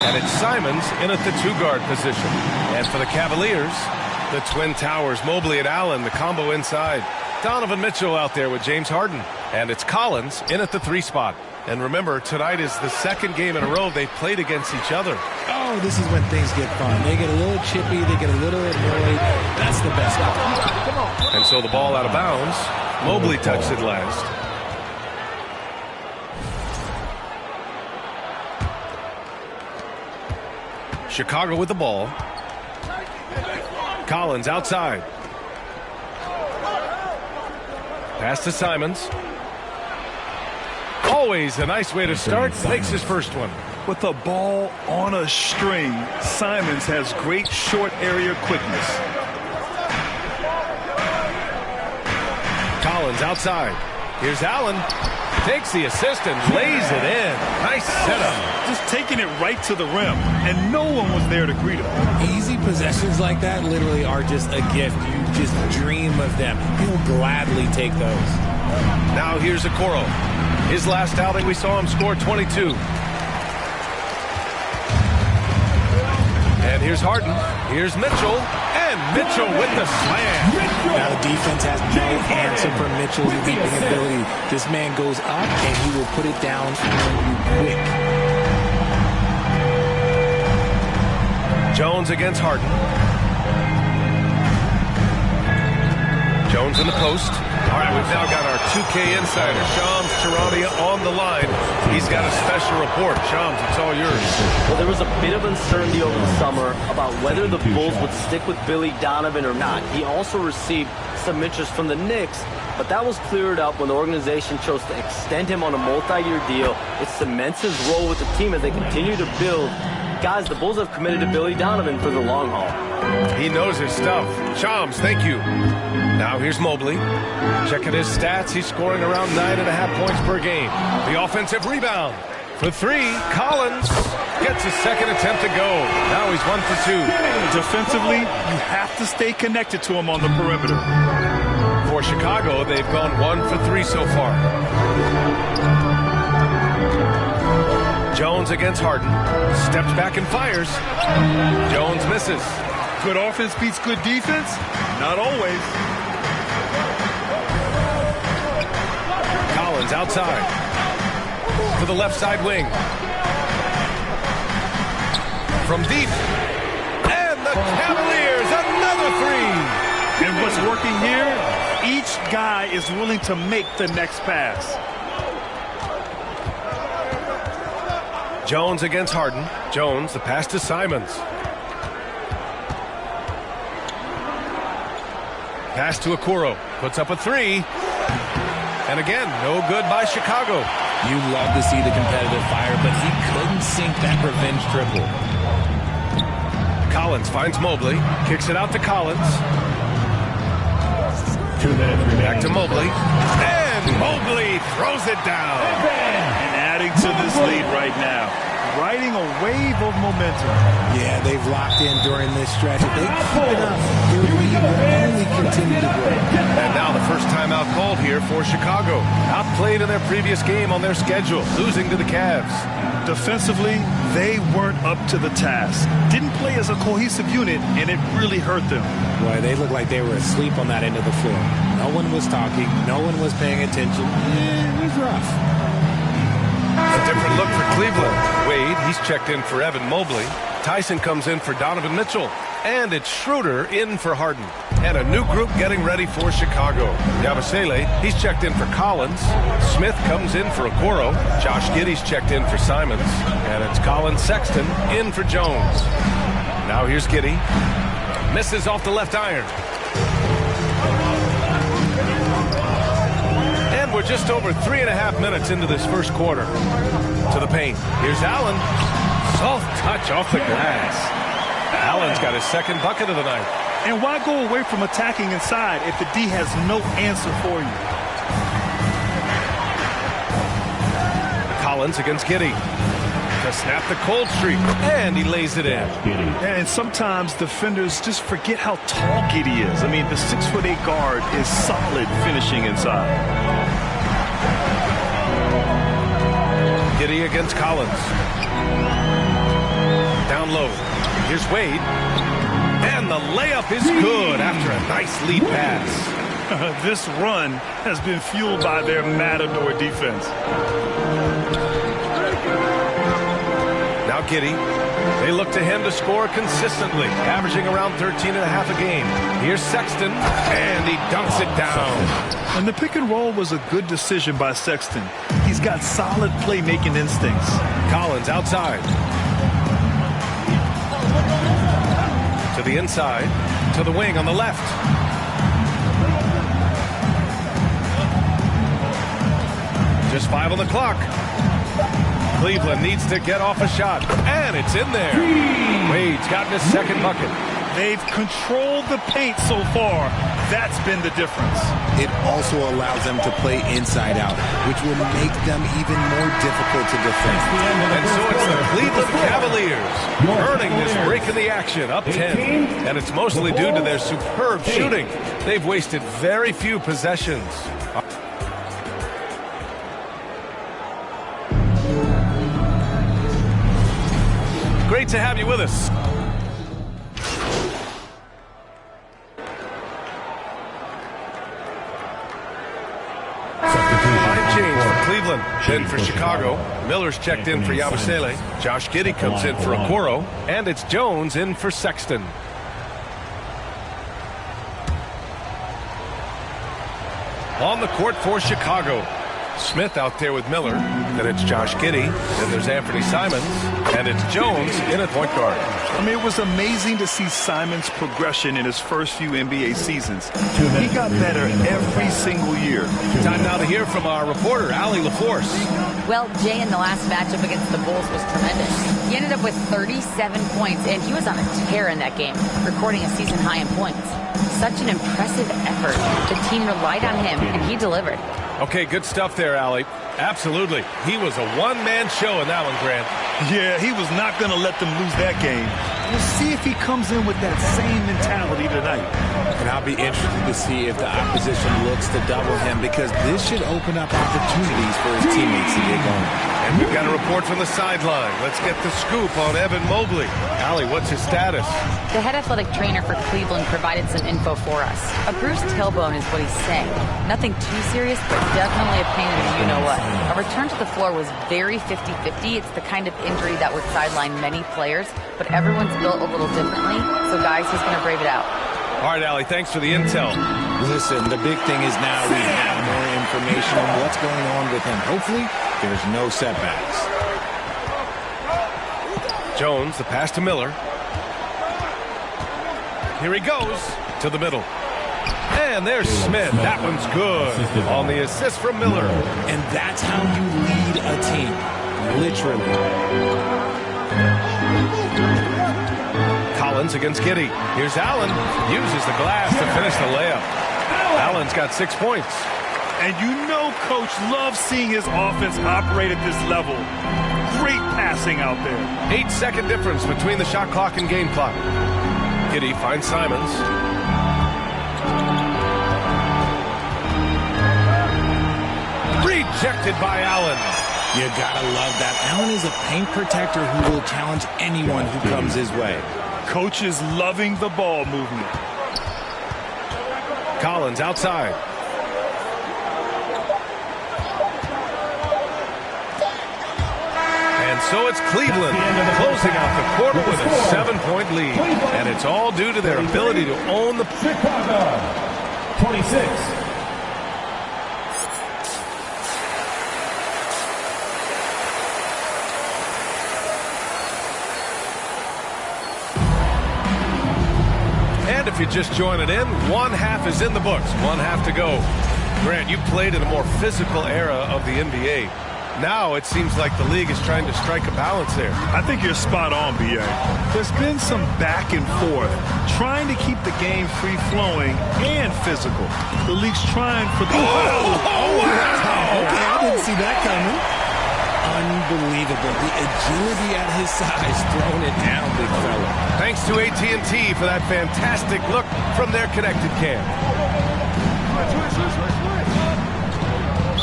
And it's Simons in at the two-guard position. And for the Cavaliers, the Twin Towers, Mobley and Allen, the combo inside. Donovan Mitchell out there with James Harden. And it's Collins in at the three spot. And remember, tonight is the second game in a row they've played against each other. Oh, this is when things get fun. They get a little chippy, they get a little annoyed. That's the best part. And so the ball out of bounds. Mobley touched it last. Chicago with the ball. Collins outside. Pass to Simons. Always a nice way to start. Makes his first one. With the ball on a string, Simons has great short area quickness. Collins outside. Here's Allen. Takes the assist and lays it in. Nice setup. Just taking it right to the rim, and no one was there to greet him. Easy possessions like that literally are just a gift. You just dream of them. He'll gladly take those. Now here's Okoro. His last outing, we saw him score 22. And here's Harden. Here's Mitchell. And Mitchell with the slam. Now the defense has no answer for Mitchell's leaping ability. This man goes up and he will put it down on you quick. Jones against Harden. Jones in the post. All right, we've now got our 2K insider, Shams Charania, on the line. He's got a special report. Shams, it's all yours. Well, there was a bit of uncertainty over the summer about whether the Bulls would stick with Billy Donovan or not. He also received some interest from the Knicks, but that was cleared up when the organization chose to extend him on a multi-year deal. It cements his role with the team as they continue to build. Guys, the Bulls have committed to Billy Donovan for the long haul. He knows his stuff. Shams, thank you. Now here's Mobley. Checking his stats. He's scoring around 9.5 points per game. The offensive rebound. For three, Collins gets his second attempt to go. Now he's 1 for 2. Defensively, you have to stay connected to him on the perimeter. For Chicago, they've gone 1 for 3 so far. Jones against Harden. Steps back and fires. Jones misses. Good offense beats good defense? Not always. Collins outside. To the left side wing. From deep. And the Cavaliers, another three. And what's working here, each guy is willing to make the next pass. Jones against Harden. Jones, the pass to Simons. Pass to Okoro. Puts up a three. And again, no good by Chicago. You love to see the competitive fire, but he couldn't sink that revenge triple. Collins finds Mobley. Kicks it out to Collins. 2 minutes remaining. Back to Mobley. And Mobley throws it down. And adding to this lead right now. Riding a wave of momentum. Yeah, they've locked in during this stretch. If they keep it up, their lead will only continue to grow. And now the first timeout called here for Chicago. Outplayed in their previous game on their schedule, losing to the Cavs. Defensively, they weren't up to the task. Didn't play as a cohesive unit, and it really hurt them. Boy, they looked like they were asleep on that end of the floor. No one was talking. No one was paying attention. It was rough. A different look for Cleveland. Wade, he's checked in for Evan Mobley. Tyson comes in for Donovan Mitchell. And it's Schroeder in for Harden. And a new group getting ready for Chicago. Yabusele, he's checked in for Collins. Smith comes in for Okoro. Josh Giddey's checked in for Simons. And it's Colin Sexton in for Jones. Now here's Giddey. Misses off the left iron. And we're just over 3.5 minutes into this first quarter. To the paint. Here's Allen. Soft touch off the glass. Allen's got his second bucket of the night. And why go away from attacking inside if the D has no answer for you? Collins against Giddey. To snap the cold streak. And he lays it in. And sometimes defenders just forget how tall Giddey is. I mean, the 6'8" guard is solid finishing inside. Giddey against Collins. Here's Wade. And the layup is good after a nice lead pass. This run has been fueled by their matador defense. Now Giddey. They look to him to score consistently, averaging around 13.5 a game. Here's Sexton, and he dunks it down. And the pick and roll was a good decision by Sexton. He's got solid playmaking instincts. Collins outside. To the inside, to the wing on the left. Just 5 on the clock. Cleveland needs to get off a shot, and it's in there. Wade's gotten his second bucket. They've controlled the paint so far. That's been the difference. It also allows them to play inside out, which will make them even more difficult to defend. And so it's the Cleveland Cavaliers earning this break in the action, up 10. And it's mostly due to their superb shooting. They've wasted very few possessions. Great to have you with us. Line change for Cleveland, then for Chicago. Miller's checked in for Yabusele. Josh Giddey comes in for Okoro. And it's Jones in for Sexton. On the court for Chicago. Smith out there with Miller. Then it's Josh Giddey. Then there's Anthony Simons. And it's Jones in at point guard. I mean, it was amazing to see Simons' progression in his first few NBA seasons. He got better every single year. Time now to hear from our reporter, Allie LaForce. Well, Jay, in the last matchup against the Bulls was tremendous. He ended up with 37 points, and he was on a tear in that game, recording a season high in points. Such an impressive effort. The team relied on him, and he delivered. Okay, good stuff there, Allie. Absolutely. He was a one-man show in that one, Grant. Yeah, he was not going to let them lose that game. We'll see if he comes in with that same mentality tonight. And I'll be interested to see if the opposition looks to double him, because this should open up opportunities for his teammates to get going. And we've got a report from the sideline. Let's get the scoop on Evan Mobley. Allie, what's his status? The head athletic trainer for Cleveland provided some info for us. A bruised tailbone is what he's saying. Nothing too serious, but definitely a pain in the you-know-what. A return to the floor was very 50-50. It's the kind of injury that would sideline many players, but everyone's built a little differently. So, guys, he's going to brave it out. All right, Allie, thanks for the intel. Listen, the big thing is now we have more information on what's going on with him. Hopefully, there's no setbacks. Jones, the pass to Miller. Here he goes to the middle. And there's Smith. That one's good on the assist from Miller. And that's how you lead a team, literally. Collins against Giddey. Here's Allen. Uses the glass to finish the layup. Allen's got 6 points. And you know Coach loves seeing his offense operate at this level. Great passing out there. 8-second difference between the shot clock and game clock. Giddey finds Simons. Rejected by Allen. You gotta love that. Allen is a paint protector who will challenge anyone who comes his way. Coach is loving the ball movement. Collins outside. And so it's Cleveland closing out the quarter with a 7-point lead. And it's all due to their ability to own the... Chicago, 26. And if you're just joining in, one half is in the books, one half to go. Grant, you played in a more physical era of the NBA. Now it seems like the league is trying to strike a balance there. I think you're spot on, B.A. There's been some back and forth, trying to keep the game free-flowing and physical. The league's trying for the... Wow. Okay, I didn't see that coming. Unbelievable. The agility at his size, throwing it down, big fella. Thanks to AT&T for that fantastic look from their connected cam.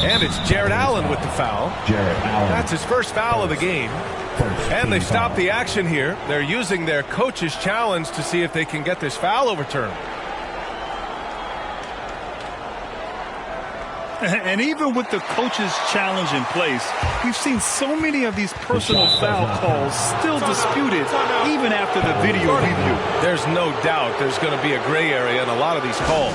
And it's Jared Allen with the foul. That's his first foul of the game. And they've stopped the action here. They're using their coach's challenge to see if they can get this foul overturned. And even with the coach's challenge in place, we've seen so many of these personal foul calls still disputed even after the video review. There's no doubt there's going to be a gray area in a lot of these calls.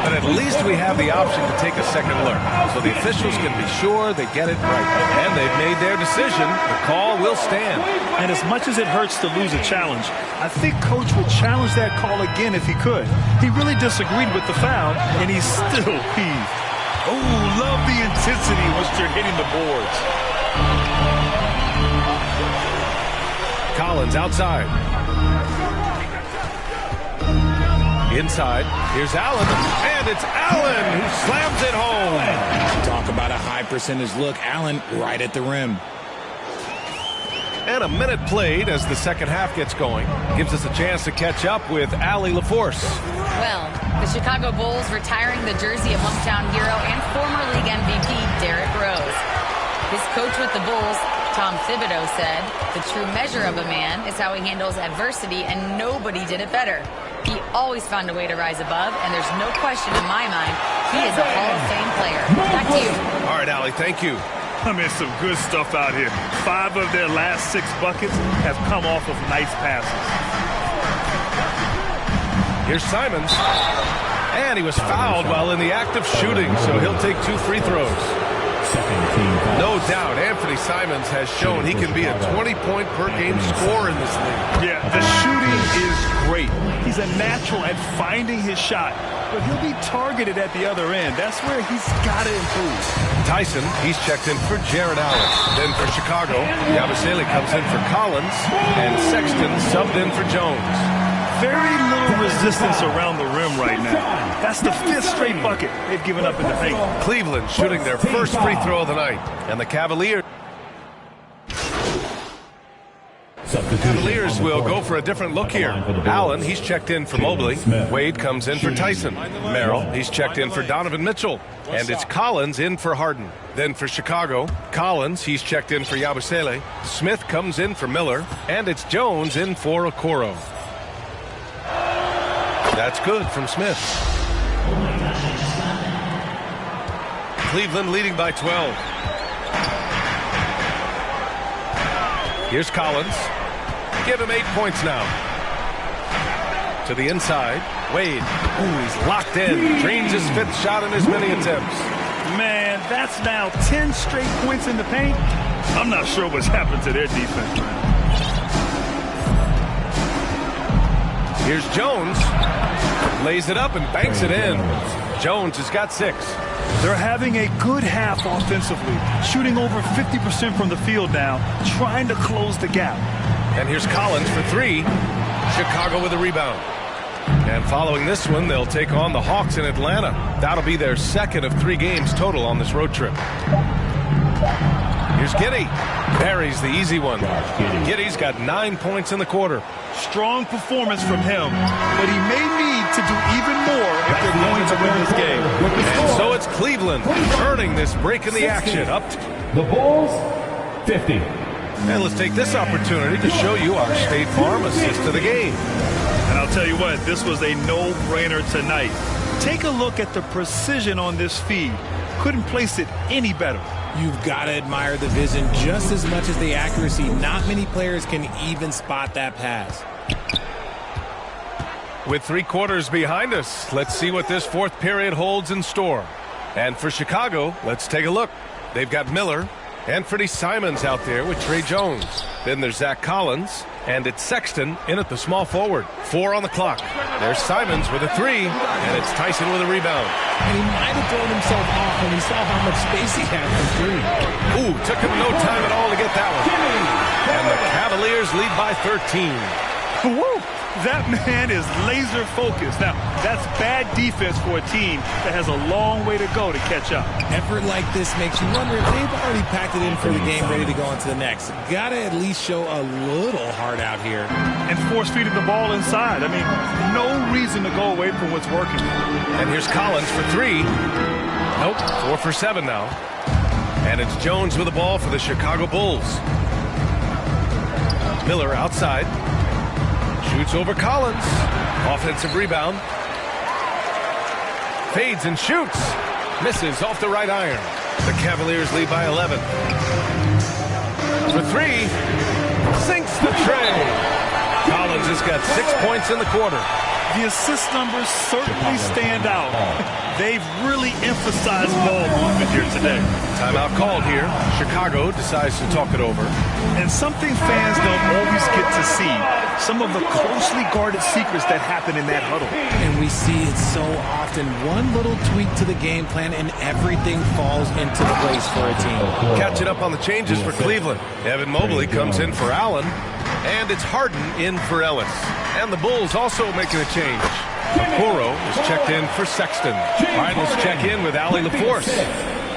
But at least we have the option to take a second look, so the officials can be sure they get it right. And they've made their decision. The call will stand. And as much as it hurts to lose a challenge, I think Coach would challenge that call again if he could. He really disagreed with the foul, and he's still peeved. Oh, love the intensity once you're hitting the boards. Collins outside. Inside, here's Allen, and it's Allen who slams it home. Talk about a high percentage look. Allen right at the rim. And a minute played as the second half gets going. Gives us a chance to catch up with Allie LaForce. Well, the Chicago Bulls retiring the jersey of hometown hero and former league MVP Derrick Rose. His coach with the Bulls, Tom Thibodeau, said, "The true measure of a man is how he handles adversity, and nobody did it better. He always found a way to rise above, and there's no question in my mind he is a Hall of Fame player." Back to you. All right, Allie, thank you. I mean, some good stuff out here. 5 of their last 6 buckets have come off of nice passes. Here's Simons. And he was fouled while in the act of shooting, so he'll take 2 free throws. No doubt, Anthony Simons has shown he can be a 20-point-per-game scorer in this league. Yeah, the shooting is great. He's a natural at finding his shot, but he'll be targeted at the other end. That's where he's got to improve. Tyson, he's checked in for Jared Allen. Then for Chicago, Yabusele comes in for Collins, and Sexton subbed in for Jones. Very little resistance around the rim right now. That's the 5th straight bucket they've given up in the paint. Cleveland shooting their first free throw of the night. And the Cavaliers will go for a different look here. Allen, he's checked in for Mobley. Wade comes in for Tyson. Merrill, he's checked in for Donovan Mitchell. And it's Collins in for Harden. Then for Chicago, Collins, he's checked in for Yabusele. Smith comes in for Miller. And it's Jones in for Okoro. That's good from Smith. Cleveland leading by 12. Here's Collins. Give him 8 points now. To the inside, Wade. Ooh, he's locked in. Drains his 5th shot in as many attempts. Man, that's now 10 straight points in the paint. I'm not sure what's happened to their defense. Here's Jones. Lays it up and banks it in. Jones has got 6. They're having a good half offensively, shooting over 50% from the field now, trying to close the gap. And here's Collins for 3. Chicago with a rebound. And following this one, they'll take on the Hawks in Atlanta. That'll be their 2nd of 3 games total on this road trip. Here's Giddey. Buries the easy one. Giddey's got 9 points in the quarter. Strong performance from him, but he may need to do even more if they're going to win this game. And so it's Cleveland earning this break in the action. Up to the Bulls, 50. And let's take this opportunity to show you our State Farm assist to the game. And I'll tell you what, this was a no-brainer tonight. Take a look at the precision on this feed. Couldn't place it any better. You've got to admire the vision just as much as the accuracy. Not many players can even spot that pass. With 3 quarters behind us, let's see what this 4th period holds in store. And for Chicago, let's take a look. They've got Miller, Anthony Simons out there with Trey Jones. Then there's Zach Collins, and it's Sexton in at the small forward. 4 on the clock. There's Simons with a 3, and it's Tyson with a rebound. And he might have thrown himself off when he saw how much space he had for 3. Ooh, took him no time at all to get that one. And the Cavaliers lead by 13. Woo! That man is laser focused. Now, that's bad defense for a team that has a long way to go to catch up. Effort like this makes you wonder if they've already packed it in for the game, ready to go on to the next. Gotta at least show a little heart out here. And force feeding the ball inside. I mean, no reason to go away from what's working. And here's Collins for 3. Nope, 4 for 7 now. And it's Jones with the ball for the Chicago Bulls. Miller outside. Shoots over Collins. Offensive rebound. Fades and shoots. Misses off the right iron. The Cavaliers lead by 11. For 3. Sinks the tray. Collins has got 6 points in the quarter. The assist numbers certainly stand out. They've really emphasized ball movement here today. Timeout called here. Chicago decides to talk it over. And something fans don't always get to see, some of the closely guarded secrets that happen in that huddle. And we see it so often. One little tweak to the game plan and everything falls into place for a team. Catching up on the changes for Cleveland. Evan Mobley comes in for Allen. And it's Harden in for Ellis. And the Bulls also making a change. Okoro is checked in for Sexton. Finals check in with Allie LaForce.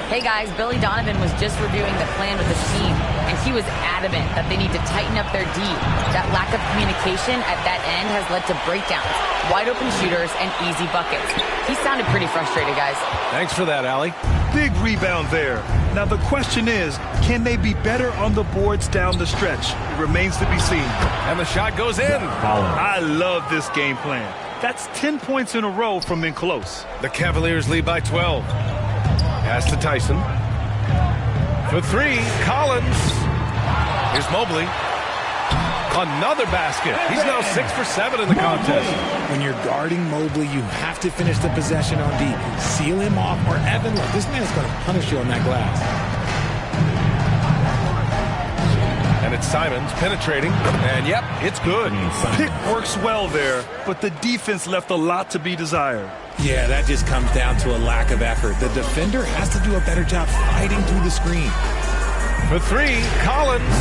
Hey guys, Billy Donovan was just reviewing the plan with his team, and he was adamant that they need to tighten up their D. That lack of communication at that end has led to breakdowns, wide open shooters, and easy buckets. He sounded pretty frustrated, guys. Thanks for that, Allie. Big rebound there. Now the question is, can they be better on the boards down the stretch? It remains to be seen. And the shot goes in. I love this game plan. That's 10 points in a row from in close. The Cavaliers lead by 12. Pass to Tyson. For 3, Collins. Here's Mobley. Another basket. He's now 6 for 7 in the contest. When you're guarding Mobley, you have to finish the possession on D. Seal him off, or Evan, look, this man is going to punish you on that glass. And it's Simons penetrating. And yep, it's good. Pick works well there, but the defense left a lot to be desired. Yeah, that just comes down to a lack of effort. The defender has to do a better job fighting through the screen. For 3, Collins.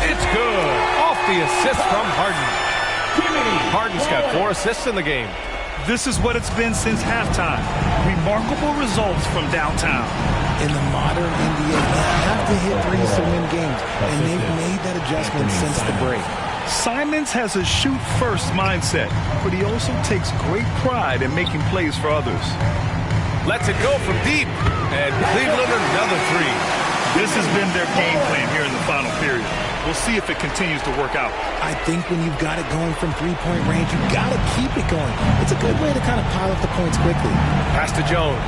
It's good. Off the assist from Harden. Harden's got 4 assists in the game. This is what it's been since halftime. Remarkable results from downtown. In the modern NBA, they have to hit threes to win games, and they've made that adjustment since the break. Simons has a shoot-first mindset, but he also takes great pride in making plays for others. Lets it go from deep. And Cleveland another 3. This has been their game plan here in the final period. We'll see if it continues to work out. I think when you've got it going from three-point range, you've got to keep it going. It's a good way to kind of pile up the points quickly. Pass to Jones.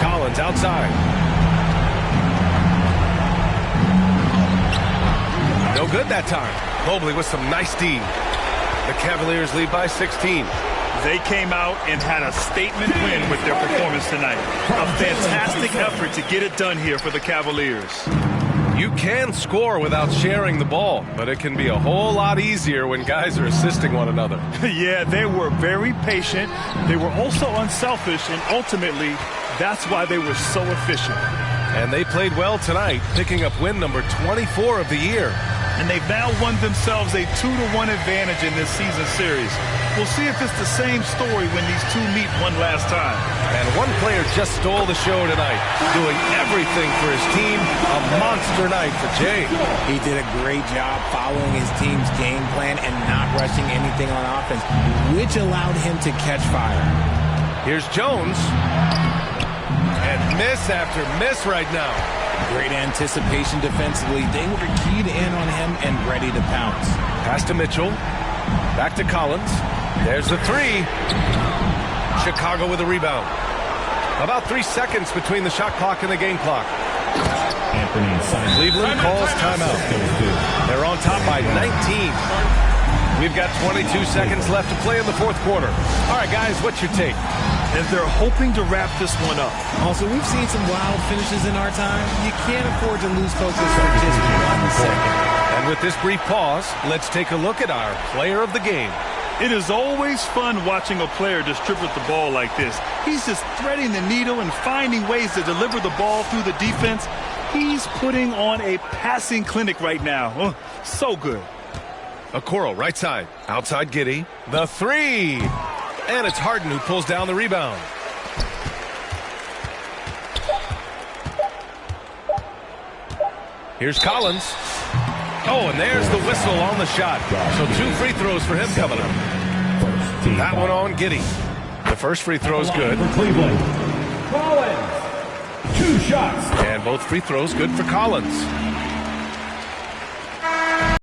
Collins outside. No good that time. Mobley with some nice D. The Cavaliers lead by 16. They came out and had a statement win with their performance tonight. A fantastic effort to get it done here for the Cavaliers. You can score without sharing the ball, but it can be a whole lot easier when guys are assisting one another. Yeah, they were very patient. They were also unselfish, and ultimately, that's why they were so efficient. And they played well tonight, picking up win number 24 of the year. And they've now won themselves a 2-1 advantage in this season series. We'll see if it's the same story when these two meet one last time. And one player just stole the show tonight, doing everything for his team. A monster night for Jay. He did a great job following his team's game plan and not rushing anything on offense, which allowed him to catch fire. Here's Jones. And miss after miss right now. Great anticipation defensively. They were keyed in on him and ready to pounce. Pass to Mitchell. Back to Collins. There's the 3. Chicago with a rebound. About 3 seconds between the shot clock and the game clock. Cleveland calls timeout. They're on top by 19. We've got 22 seconds left to play in the fourth quarter. All right, guys, what's your take? And they're hoping to wrap this one up. Also, we've seen some wild finishes in our time. You can't afford to lose focus for just 1 second. And with this brief pause, let's take a look at our player of the game. It is always fun watching a player distribute the ball like this. He's just threading the needle and finding ways to deliver the ball through the defense. He's putting on a passing clinic right now. Oh, so good. Okoro, right side. Outside Giddey. The 3. And it's Harden who pulls down the rebound. Here's Collins. Oh, and there's the whistle on the shot. So 2 free throws for him coming up. That one on Giddey. The first free throw is good. Collins. 2 shots. And both free throws good for Collins.